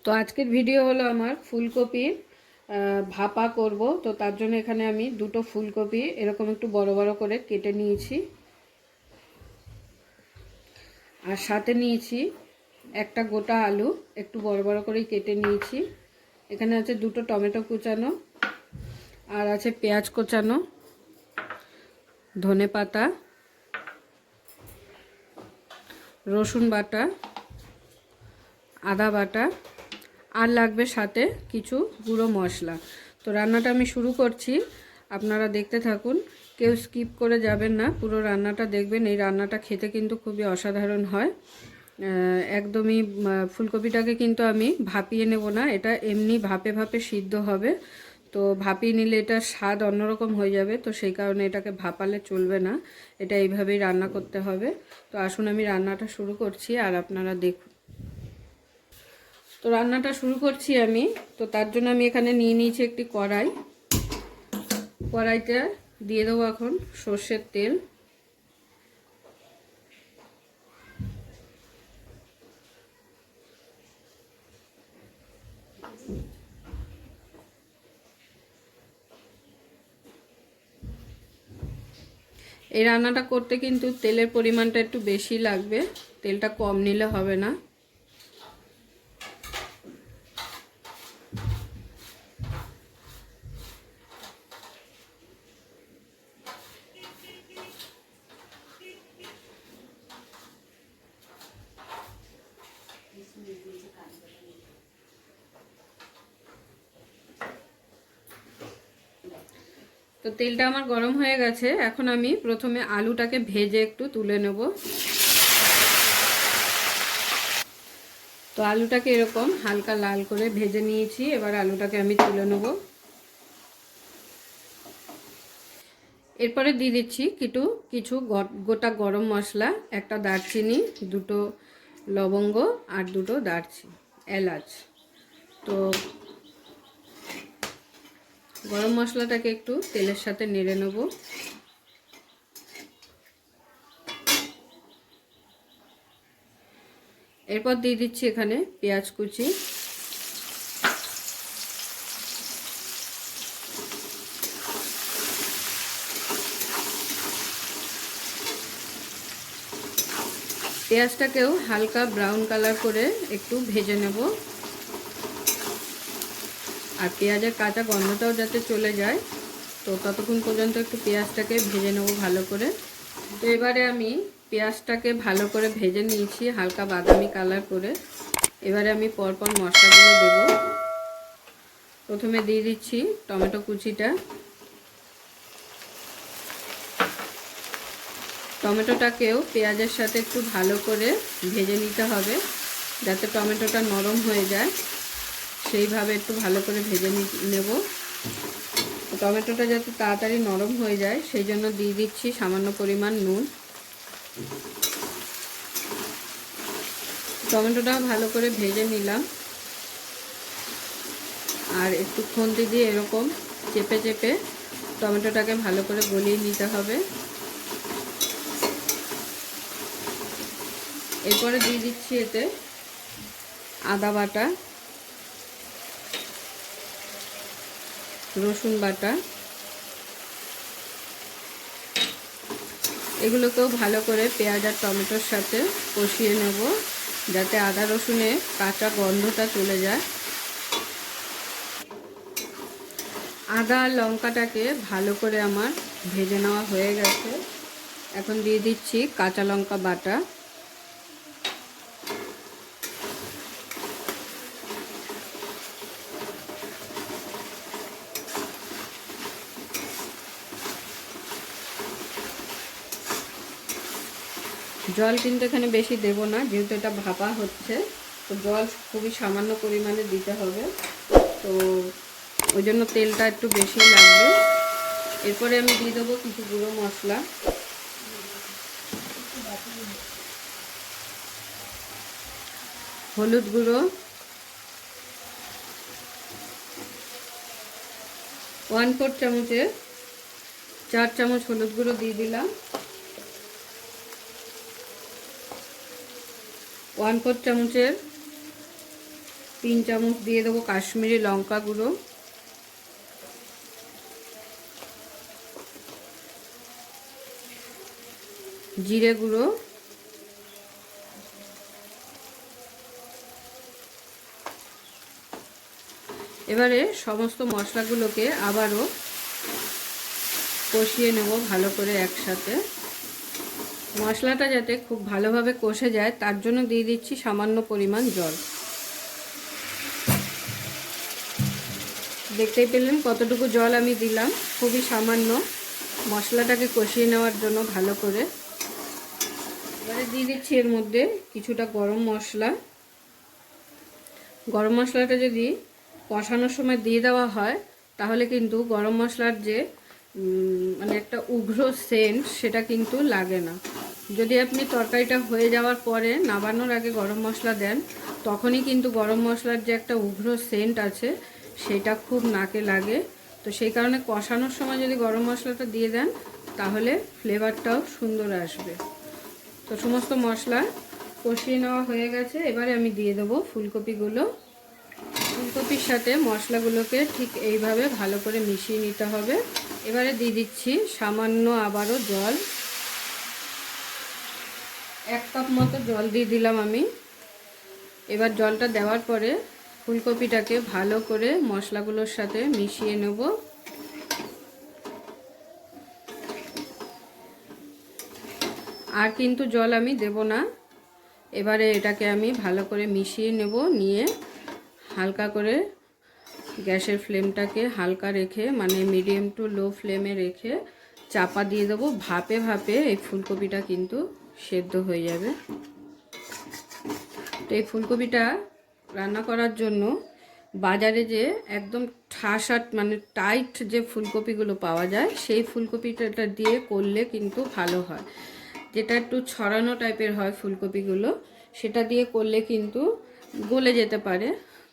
তো আজকের ভিডিও হলো আমার ফুলকপির ভাপা করব। তো তার জন্য এখানে আমি দুটো ফুলকপি এরকম একটু বড় বড় করে কেটে নিয়েছি, আর সাথে নিয়েছি একটা গোটা আলু একটু বড় বড় করে কেটে নিয়েছি। এখানে আছে দুটো টমেটো কুচানো, আর আছে পেঁয়াজ কুচানো, ধনে পাতা, রসুন বাটা, আদা বাটা, আর লাগবে সাথে কিছু গুঁড়ো মশলা। তো রান্নাটা আমি শুরু করছি, আপনারা দেখতে থাকুন, কেউ স্কিপ করে যাবেন না, পুরো রান্নাটা দেখবেন। এই রান্নাটা খেতে কিন্তু খুবই অসাধারণ হয়। একদমই ফুলকপিটাকে কিন্তু আমি ভাপিয়ে নেব না, এটা এমনি ভাপে ভাপে সিদ্ধ হবে। তো ভাপিয়ে নিলে এটার স্বাদ অন্যরকম হয়ে যাবে, তো সেই কারণে এটাকে ভাপালে চলবে না, এটা এইভাবেই রান্না করতে হবে। তো আসুন আমি রান্নাটা শুরু করছি, আর আপনারা দেখুন। তো রান্নাটা শুরু করছি আমি। তো তার জন্য আমি এখানে নিয়ে নিয়েছি একটি কড়াই। কড়াইতে দিয়ে দেবো এখন সর্ষের তেল। এই রান্নাটা করতে কিন্তু তেলের পরিমাণটা একটু বেশি লাগবে, তেলটা কম নিলে হবে না। তো তেলটা আমার গরম হয়ে গেছে, এখন আমি প্রথমে আলুটাকে ভেজে একটু তুলে নেব। তো আলুটাকে এরকম হালকা লাল করে ভেজে নিয়েছি, এবার আলুটাকে আমি তুলে নেব। এরপরে দিয়ে দিচ্ছি কিছু গোটা গরম মশলা, একটা দারচিনি, দুটো লবঙ্গ, আর দুটো এলাচ। তো গরম মশলাটাকে একটু তেলের সাথে নেড়ে নেব। এরপর দিয়ে দিচ্ছি এখানে পেঁয়াজ কুচি, পেঁয়াজটাকেও হালকা ব্রাউন কালার করে একটু ভেজে নেব, আর পেঁয়াজের কাঁচা গন্ধটাও যাতে চলে যায়, তো ততক্ষণ পর্যন্ত একটু পেঁয়াজটাকে ভেজে নেব ভালো করে। তো এবারে আমি পেঁয়াজটাকে ভালো করে ভেজে নিয়েছি হালকা বাদামি কালার করে। এবারে আমি পরপর মশলাগুলো দেব। প্রথমে দিয়ে দিচ্ছি টমেটো কুচিটা। টমেটোটাকেও পেঁয়াজের সাথে একটু ভালো করে ভেজে নিতে হবে, যাতে টমেটোটা নরম হয়ে যায়, সেইভাবে একটু ভালো করে ভেজে নেব। টমেটোটা যাতে তাড়াতাড়ি নরম হয়ে যায় সেই জন্য দিয়ে দিচ্ছি সামান্য পরিমাণ নুন। টমেটোটা ভালো করে ভেজে নিলাম, আর একটু খুন্তি দিয়ে এরকম চেপে চেপে টমেটোটাকে ভালো করে গলিয়ে নিতে হবে। এরপরে দিয়ে দিচ্ছি এতে আদা বাটা, রসুন বাটা, এগুলোকেও ভালো করে পেঁয়াজ আর টমেটোর সাথে কষিয়ে নেব, যাতে আদা রসুনের কাঁচা গন্ধটা চলে যায়। আদা আর লঙ্কাটাকে ভালো করে আমার ভেজে নেওয়া হয়ে গেছে। এখন দিয়ে দিচ্ছি কাঁচা লঙ্কা বাটা, জল কিন্তু এখানে বেশি দেব না, যেহেতু এটা ভাপা হচ্ছে, তো জল খুবই সামান্য পরিমাণে দিতে হবে, তো ওই জন্য তেলটা একটু বেশি লাগবে। এরপরে আমি দিয়ে দেবো কিছু গুঁড়ো মশলা, হলুদ গুঁড়ো 1/4 চামচের 4 চামচ হলুদ গুঁড়ো দিয়ে দিলাম, 1/4 চামচের 3 চামচ দিয়ে দেবো কাশ্মীরি লঙ্কা গুঁড়ো, জিরে গুঁড়ো, এবারে সমস্ত মশলাগুলোকে আবারও কষিয়ে নেব ভালো করে একসাথে। মশলাটা যাতে খুব ভালোভাবে কষে যায় তার জন্য দিয়ে দিচ্ছি সামান্য পরিমাণ জল। দেখতেই পেলেন কতটুকু জল আমি দিলাম, খুবই সামান্য, মশলাটাকে কষিয়ে নেওয়ার জন্য ভালো করে। এবারে দিয়ে দিচ্ছি এর মধ্যে কিছুটা গরম মশলা। গরম মশলাটা যদি কষানোর সময় দিয়ে দেওয়া হয় তাহলে কিন্তু গরম মশলার যে মানে একটা উগ্র সেন্ট সেটা কিন্তু লাগে না। যদি আপনি তরকারিটা হয়ে যাওয়ার পরে নামানোর আগে গরম মশলা দেন তখনই কিন্তু গরম মশলার যে একটা উগ্র সেন্ট আছে সেটা খুব নাকে লাগে। তো সেই কারণে কষানোর সময় যদি গরম মশলাটা দিয়ে দেন তাহলে ফ্লেভারটাও সুন্দর আসবে। তো সমস্ত মশলা কষিয়ে নেওয়া হয়ে গেছে। এবারে আমি দিয়ে দেবো ফুলকপিগুলো। ফুলকপির সাথে মশলাগুলোকে ঠিক এইভাবে ভালো করে মিশিয়ে নিতে হবে। এবারে দিয়ে দিচ্ছি সামান্য আবারও জল, 1 কাপ মতো জল দিয়ে দিলাম আমি। এবার জলটা দেওয়ার পরে ফুলকপিটাকে ভালো করে মশলাগুলোর সাথে মিশিয়ে নেব। আর কিন্তু জল আমি দেব না। এবারে এটাকে আমি ভালো করে মিশিয়ে নেব, নিয়ে হালকা করে গ্যাসের ফ্লেমটাকে হালকা রেখে মানে মিডিয়াম টু লো ফ্লেমে রেখে চাপা দিয়ে দেবো। ভাপে ভাপে এই ফুলকপিটা কিন্তু সেদ্ধ হয়ে যাবে। তো এই ফুলকপিটা রান্না করার জন্য বাজারে যে একদম ঠাসা মানে টাইট যে ফুলকপিগুলো পাওয়া যায় সেই ফুলকপিটা দিয়ে করলে কিন্তু ভালো হয়। যেটা একটু ছড়ানো টাইপের হয় ফুলকপিগুলো, সেটা দিয়ে করলে কিন্তু গলে যেতে পারে।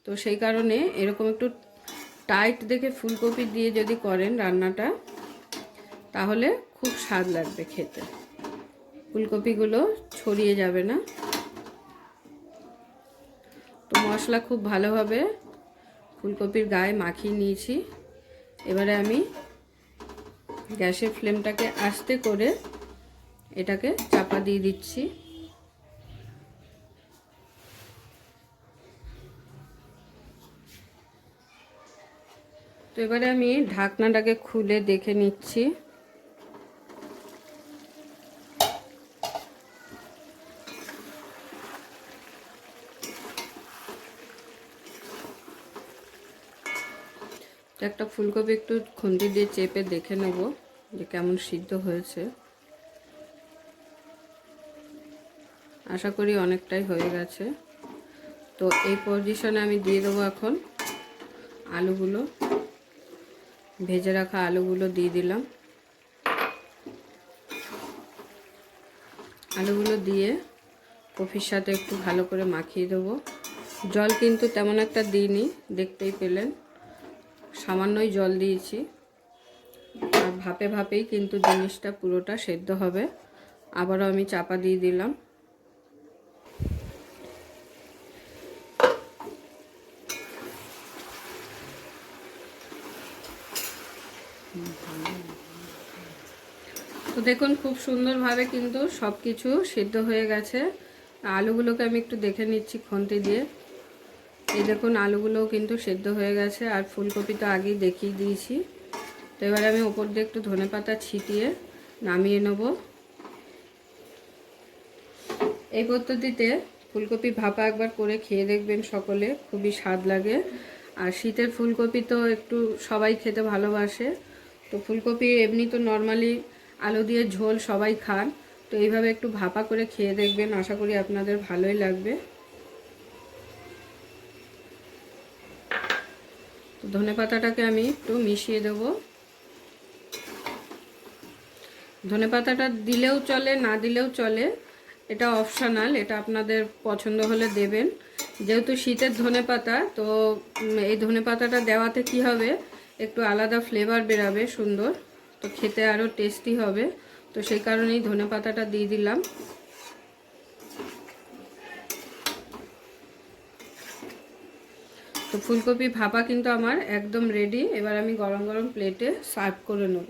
তো সেই কারণে এরকম একটু টাইট দেখে ফুলকপি দিয়ে যদি করেন রান্নাটা তাহলে খুব স্বাদ লাগবে খেতে, ফুলকপিগুলো ছড়িয়ে যাবে না। তো মশলা খুব ভালোভাবে ফুলকপির গায়ে মাখিয়ে নিয়েছি। এবারে আমি গ্যাসের ফ্লেমটাকে আস্তে করে এটাকে চাপা দিয়ে দিচ্ছি। তো এবারে আমি ঢাকনাটাকে খুলে দেখে নিচ্ছি। একটা ফুলকপি একটু খুন্তি দিয়ে চেপে দেখে নেব যে কেমন সিদ্ধ হয়েছে। আশা করি অনেকটাই হয়ে গেছে। তো এই পজিশনে আমি দিয়ে দেবো এখন আলুগুলো, ভেজে রাখা আলুগুলো দিয়ে দিলাম। আলুগুলো দিয়ে কফির সাথে একটু ভালো করে মাখিয়ে দেবো। জল কিন্তু তেমন একটা দিইনি, দেখতেই পেলেন সামান্যই জল দিয়েছি। আর ভাপে ভাপেই কিন্তু জিনিসটা পুরোটা সেদ্ধ হবে। আবারও আমি চাপা দিয়ে দিলাম। তো দেখুন খুব সুন্দরভাবে কিন্তু সব কিছু সিদ্ধ হয়ে গেছে। আলুগুলোকে আমি একটু দেখে নিচ্ছি খুন্তি দিয়ে। এই দেখুন আলুগুলোও কিন্তু সেদ্ধ হয়ে গেছে, আর ফুলকপি তো আগেই দেখিয়ে দিয়েছি। তো এবার আমি ওপর দিয়ে একটু ধনেপাতা ছিটিয়ে নামিয়ে নেব। এই পদ্ধতিতে ফুলকপি ভাপা একবার করে খেয়ে দেখবেন সকলে, খুবই স্বাদ লাগে। আর শীতের ফুলকপি তো একটু সবাই খেতে ভালোবাসে। তো ফুলকপি এমনি তো নর্মালি আলু দিয়ে ঝোল সবাই খান, তো এইভাবে একটু ভাপা করে খেয়ে দেখবেন, আশা করি আপনাদের ভালোই লাগবে। তো ধনেপাতাটাকে আমি একটু মিশিয়ে দেবো। ধনেপাতাটা দিলেও চলে, না দিলেও চলে, এটা অপশনাল, এটা আপনাদের পছন্দ হলে দেবেন। যেহেতু শীতের ধনেপাতা, তো এই ধনেপাতাটা দেওয়াতে কি হবে, একটু আলাদা ফ্লেভার বেরাবে সুন্দর, তো খেতে আরও টেস্টি হবে। তো সেই কারণেই ধনেপাতাটা দিয়ে দিলাম। তো ফুলকপি ভাপা কিন্তু আমার একদম রেডি। এবার আমি গরম গরম প্লেটে সার্ভ করে নেব।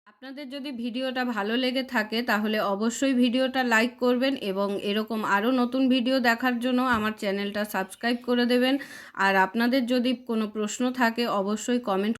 আপনাদের যদি ভিডিওটা ভালো লেগে থাকে তাহলে অবশ্যই ভিডিওটা লাইক করবেন এবং এরকম আরও নতুন ভিডিও দেখার জন্য আমার চ্যানেলটা সাবস্ক্রাইব করে দেবেন। আর আপনাদের যদি কোনো প্রশ্ন থাকে অবশ্যই কমেন্ট